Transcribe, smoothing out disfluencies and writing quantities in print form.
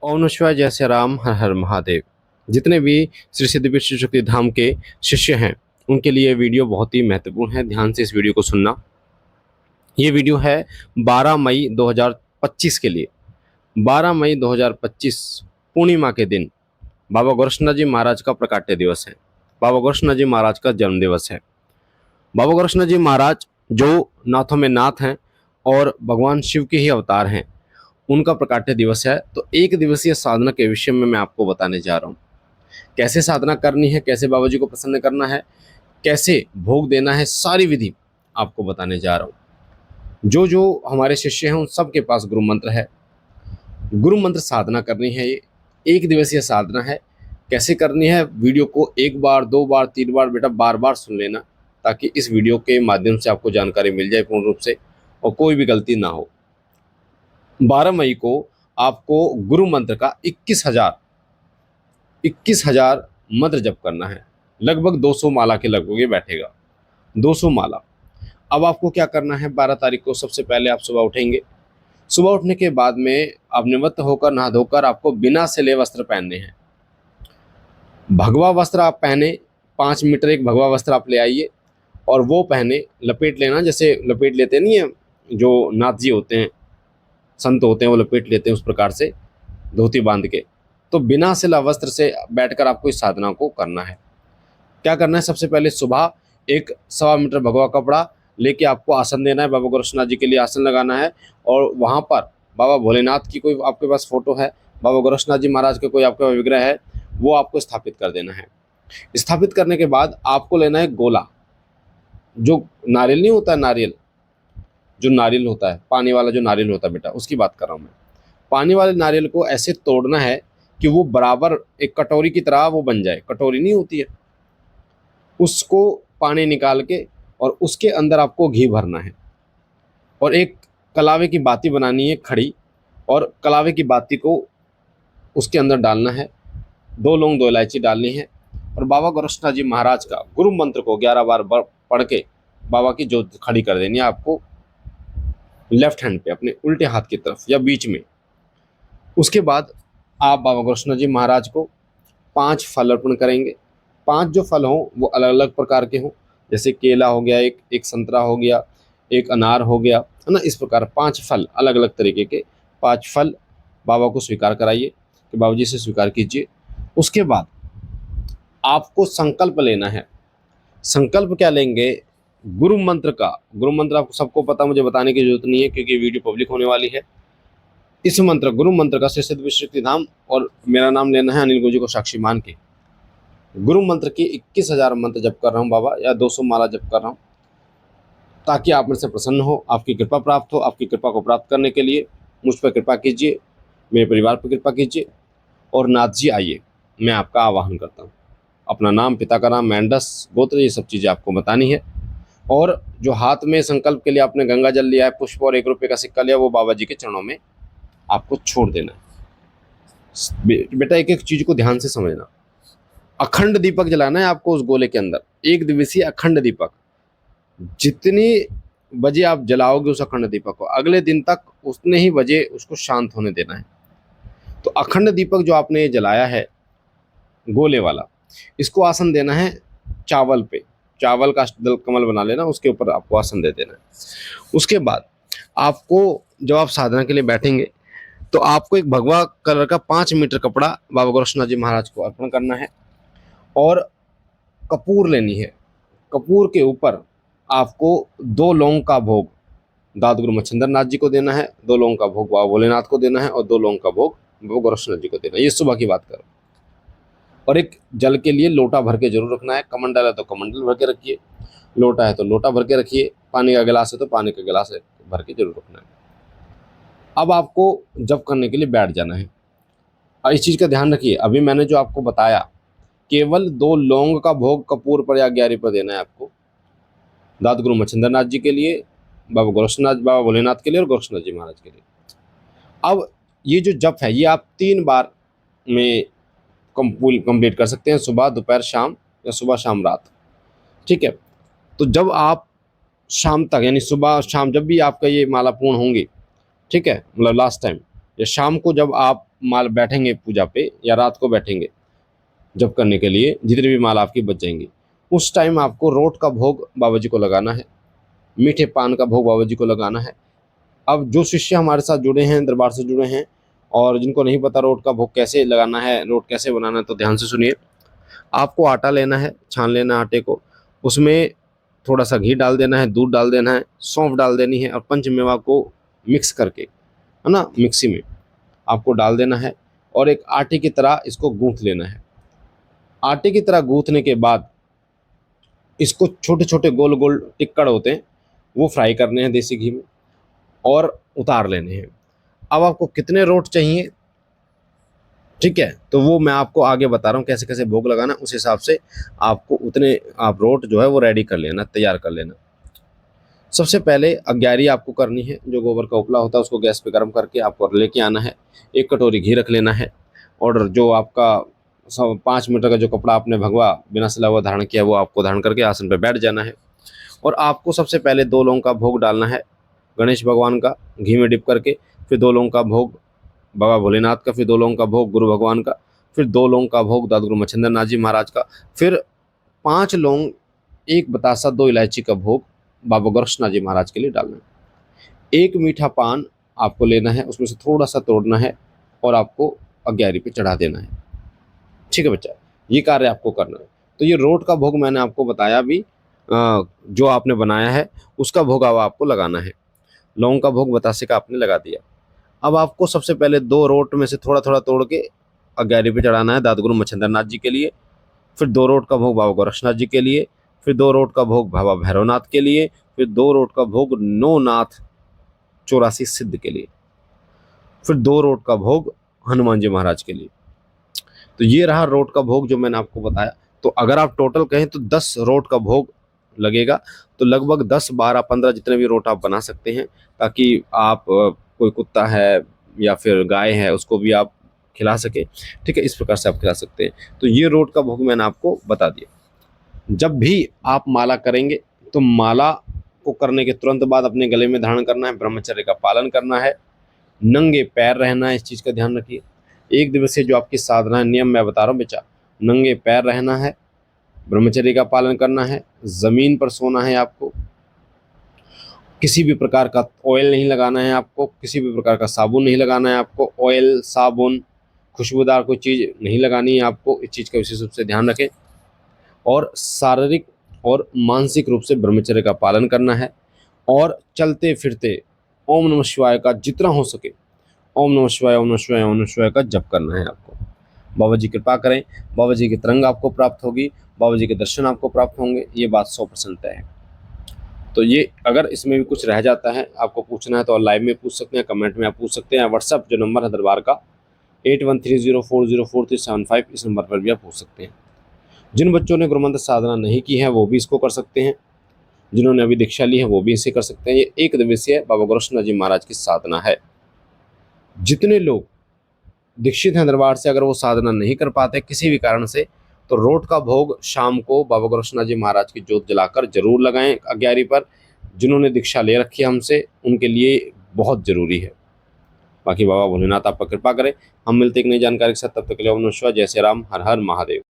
ओम नमः शिवाय, जय श्री राम, हर हर महादेव। जितने भी श्री सिद्धि विश्व शक्ति धाम के शिष्य हैं उनके लिए ये वीडियो बहुत ही महत्वपूर्ण है। ध्यान से इस वीडियो को सुनना। ये वीडियो है 12 मई 2025 के लिए। 12 मई 2025 पूर्णिमा के दिन बाबा गोरक्षनाथ जी महाराज का प्रकाट्य दिवस है। बाबा गोरक्षनाथ जी महाराज का जन्म दिवस है। बाबा गोरक्षनाथ जी महाराज जो नाथों में नाथ हैं और भगवान शिव के ही अवतार हैं, उनका प्रकाट्य दिवस है। तो एक दिवसीय साधना के विषय में मैं आपको बताने जा रहा हूँ। कैसे साधना करनी है, कैसे बाबा जी को प्रसन्न करना है, कैसे भोग देना है, सारी विधि आपको बताने जा रहा हूँ। जो जो हमारे शिष्य हैं उन सब के पास गुरु मंत्र है। गुरु मंत्र साधना करनी है। ये एक दिवसीय साधना है। कैसे करनी है, वीडियो को एक बार, दो बार, तीन बार, बेटा बार बार सुन लेना, ताकि इस वीडियो के माध्यम से आपको जानकारी मिल जाए पूर्ण रूप से और कोई भी गलती ना हो। 12 मई को आपको गुरु मंत्र का 21,000 मंत्र जप करना है। लगभग 200 माला के लगभग ये बैठेगा, 200 माला। अब आपको क्या करना है, 12 तारीख को सबसे पहले आप सुबह उठेंगे। सुबह उठने के बाद में आप निवृत्त होकर, नहा धोकर, आपको बिना सिले वस्त्र पहनने हैं। भगवा वस्त्र आप पहने, 5 मीटर एक भगवा वस्त्र आप ले आइए और वो पहने, लपेट लेना। जैसे लपेट लेते नहीं है जो नाथ जी होते हैं, संत होते हैं, वो लपेट लेते हैं उस प्रकार से धोती बांध के। तो बिना सिला वस्त्र से बैठकर आपको इस साधना को करना है। क्या करना है, सबसे पहले सुबह एक 1.25 मीटर भगवा कपड़ा लेके आपको आसन देना है। बाबा गोरक्षनाथ जी के लिए आसन लगाना है और वहाँ पर बाबा भोलेनाथ की कोई आपके पास फोटो है, बाबा गोरक्षनाथ जी महाराज का कोई आपका विग्रह है, वो आपको स्थापित कर देना है। स्थापित करने के बाद आपको लेना है गोला। जो नारियल नहीं होता है, नारियल जो नारियल होता है, पानी वाला जो नारियल होता है बेटा, उसकी बात कर रहा हूँ मैं। पानी वाले नारियल को ऐसे तोड़ना है कि वो बराबर एक कटोरी की तरह वो बन जाए। कटोरी नहीं होती है, उसको पानी निकाल के और उसके अंदर आपको घी भरना है और एक कलावे की बाती बनानी है खड़ी, और कलावे की बाती को उसके अंदर डालना है। 2 लौंग 2 इलायची डालनी है और बाबा गोरक्षनाथ जी महाराज का गुरु मंत्र को 11 बार पढ़ के बाबा की जोत खड़ी कर देनी है आपको लेफ्ट हैंड पे, अपने उल्टे हाथ की तरफ या बीच में। उसके बाद आप बाबा गोरक्षनाथ जी महाराज को 5 फल अर्पण करेंगे। 5 जो फल हों वो अलग अलग प्रकार के हों, जैसे केला हो गया, एक संतरा हो गया, एक अनार हो गया, है ना। इस प्रकार 5 फल, अलग अलग तरीके के 5 फल बाबा को स्वीकार कराइए कि बाबा जी से स्वीकार कीजिए। उसके बाद आपको संकल्प लेना है। संकल्प क्या लेंगे, गुरु मंत्र का। गुरु मंत्र आपको सबको पता, मुझे बताने की जरूरत नहीं है क्योंकि वीडियो पब्लिक होने वाली है। इस मंत्र, गुरु मंत्र का श्री सिद्धि विश्व शक्ति धाम और मेरा नाम लेना है, अनिल गुरु जी को साक्षी मान के गुरु मंत्र की 21,000 मंत्र जप कर रहा हूँ बाबा, या 200 माला जप कर रहा हूँ, ताकि आप मेरे से प्रसन्न हो, आपकी कृपा प्राप्त हो। आपकी कृपा को प्राप्त करने के लिए मुझ पर कृपा कीजिए, मेरे परिवार पर कृपा कीजिए और नाथ जी आइए, मैं आपका आवाहन करता हूँ। अपना नाम, पिता का नाम, मेंढस गोत्र, ये सब चीज़ें आपको बतानी है। और जो हाथ में संकल्प के लिए आपने गंगा जल लिया है, पुष्प और 1 रुपये का सिक्का लिया, वो बाबा जी के चरणों में आपको छोड़ देना है। बेटा एक एक चीज को ध्यान से समझना। अखंड दीपक जलाना है आपको उस गोले के अंदर, एक दिवसीय अखंड दीपक। जितनी बजे आप जलाओगे उस अखंड दीपक को, अगले दिन तक उतने ही बजे उसको शांत होने देना है। तो अखंड दीपक जो आपने जलाया है गोले वाला, इसको आसन देना है चावल पे। चावल का अष्टदल कमल बना लेना, उसके ऊपर आपको आसन दे देना है। उसके बाद आपको, जब आप साधना के लिए बैठेंगे, तो आपको एक भगवा कलर का 5 मीटर कपड़ा बाबा गोरक्षनाथ जी महाराज को अर्पण करना है और कपूर लेनी है। कपूर के ऊपर आपको 2 लौंग का भोग दादगुरु मच्छिंद्र नाथ जी को देना है, 2 लौंग का भोग बाबा भोलेनाथ को देना है और 2 लौंग का भोग बाबा गोरक्षनाथ जी को देना है। ये सुबह की बात करो। और एक जल के लिए लोटा भर के जरूर रखना है। कमंडल है तो कमंडल भर के रखिए, लोटा है तो लोटा भर के रखिए, पानी का गिलास है तो पानी का गिलास भर के जरूर रखना है। अब आपको जप करने के लिए बैठ जाना है। और इस चीज़ का ध्यान रखिए, अभी मैंने जो आपको बताया, केवल 2 लौंग का भोग कपूर पर या ग्यारह पर देना है आपको, दादगुरु मच्छिंद्र नाथ जी के लिए, बाबा गोरक्षनाथ, बाबा भोलेनाथ के लिए और गोरक्षनाथ जी महाराज के लिए। अब ये जो जप है ये आप 3 बार में कंप्लीट कर सकते हैं, सुबह, दोपहर, शाम, या सुबह शाम रात। ठीक है। तो जब आप शाम तक, यानी सुबह शाम, जब भी आपका ये माला पूर्ण होंगी, ठीक है, मतलब लास्ट टाइम, या शाम को जब आप माल बैठेंगे पूजा पे या रात को बैठेंगे जप करने के लिए, जितने भी माल आपकी बच जाएंगी, उस टाइम आपको रोट का भोग बाबा जी को लगाना है, मीठे पान का भोग बाबा जी को लगाना है। अब जो शिष्य हमारे साथ जुड़े हैं, दरबार से जुड़े हैं, और जिनको नहीं पता रोट का भोग कैसे लगाना है, रोट कैसे बनाना है, तो ध्यान से सुनिए। आपको आटा लेना है, छान लेना है आटे को, उसमें थोड़ा सा घी डाल देना है, दूध डाल देना है, सौंफ डाल देनी है, और पंचमेवा को मिक्स करके, है ना, मिक्सी में आपको डाल देना है, और एक आटे की तरह इसको गूंथ लेना है। आटे की तरह गूंथने के बाद इसको छोटे छोटे गोल गोल टिक्कड़ होते हैं, वो फ्राई करने हैं देसी घी में, और उतार लेने हैं। अब आपको कितने रोट चाहिए, ठीक है, तो वो मैं आपको आगे बता रहा हूँ कैसे कैसे भोग लगाना, उस हिसाब से आपको उतने आप रोट जो है वो रेडी कर लेना, तैयार कर लेना। सबसे पहले अग्यारी आपको करनी है, जो गोबर का उपला होता है उसको गैस पे गर्म करके आपको लेके आना है। एक कटोरी घी रख लेना है, और जो आपका 5 मीटर का जो कपड़ा आपने भगवा बिना सिला हुआ धारण किया, वो आपको धारण करके आसन पर बैठ जाना है। और आपको सबसे पहले 2 लौंग का भोग डालना है गणेश भगवान का, घी में डिप करके। फिर 2 लौंग का भोग बाबा भोलेनाथ का, फिर 2 लौंग का भोग गुरु भगवान का, फिर 2 लौंग का भोग दादा गुरु मच्छिंद्र नाथ जी महाराज का, फिर 5 लौंग, 1 बतासा, 2 इलायची का भोग बाबा गोरक्षनाथ जी महाराज के लिए डालना है। एक मीठा पान आपको लेना है, उसमें से थोड़ा सा तोड़ना है और आपको अग्यारी पे चढ़ा देना है। ठीक है बच्चा, ये कार्य आपको करना है। तो ये रोट का भोग मैंने आपको बताया भी, जो आपने बनाया है उसका भोग अब आपको लगाना है। लौंग का भोग बतासे का आपने लगा दिया। अब आपको सबसे पहले 2 रोट में से थोड़ा थोड़ा तोड़ के अग्यारी पे चढ़ाना है दादा गुरु मच्छिंद्र नाथ जी के लिए, फिर 2 रोट का भोग बाबा गोरक्षनाथ जी के लिए, फिर 2 रोट का भोग बाबा भैरवनाथ के लिए, फिर 2 रोट का भोग नौनाथ 84 सिद्ध के लिए, फिर 2 रोट का भोग हनुमान जी महाराज के लिए। तो ये रहा रोट का भोग जो मैंने आपको बताया। तो अगर आप टोटल कहें तो 10 रोट का भोग लगेगा, तो लगभग 10, 12, 15 जितने भी रोट आप बना सकते हैं, ताकि आप कोई कुत्ता है या फिर गाय है उसको भी आप खिला सके। ठीक है, इस प्रकार से आप खिला सकते हैं। तो ये रोट का भोग मैंने आपको बता दिया। जब भी आप माला करेंगे तो माला को करने के तुरंत बाद अपने गले में धारण करना है, ब्रह्मचर्य का पालन करना है, नंगे पैर रहना है, इस चीज़ का ध्यान रखिए। 1 दिवसीय जो आपकी साधना है, नियम मैं बता रहा हूँ बेटा, नंगे पैर रहना है, ब्रह्मचर्य का पालन करना है, ज़मीन पर सोना है आपको, किसी भी प्रकार का ऑयल नहीं लगाना है आपको, किसी भी प्रकार का साबुन नहीं लगाना है आपको, ऑयल, साबुन, खुशबूदार कोई चीज़ नहीं लगानी है आपको। इस चीज़ का विशेष रूप से ध्यान रखें। और शारीरिक और मानसिक रूप से ब्रह्मचर्य का पालन करना है, और चलते फिरते ओम नमः शिवाय का जितना हो सके ओम नमः शिवाय, ओम नमः शिवाय, ओम नमः शिवाय का जप करना है आपको। बाबा जी कृपा करें, बाबा जी की तरंग आपको प्राप्त होगी, बाबा जी के दर्शन आपको प्राप्त होंगे, ये बात 100% तय है। तो ये अगर इसमें भी कुछ रह जाता है, आपको पूछना है तो लाइव में पूछ सकते हैं, कमेंट में आप पूछ सकते हैं, व्हाट्सअप जो नंबर है दरबार का 8130404375, इस नंबर पर भी आप पूछ सकते हैं। जिन बच्चों ने गुरुमंत्र साधना नहीं की है वो भी इसको कर सकते हैं, जिन्होंने अभी दीक्षा ली है वो भी इसे कर सकते हैं। ये 1 दिवसीय बाबा गोरक्षनाथ जी महाराज की साधना है। जितने लोग दीक्षित हैं दरबार से, अगर वो साधना नहीं कर पाते किसी भी कारण से, तो रोट का भोग शाम को बाबा गोरक्षनाथ जी महाराज की जोत जलाकर जरूर लगाएं अग्यारी पर। जिन्होंने दीक्षा ले रखी है हमसे, उनके लिए बहुत जरूरी है। बाकी बाबा भोलेनाथ आप पर कृपा करें। हम मिलते एक नई जानकारी के साथ, तब तक के लिए ओम नमः शिवाय, जय श्री राम, हर हर महादेव।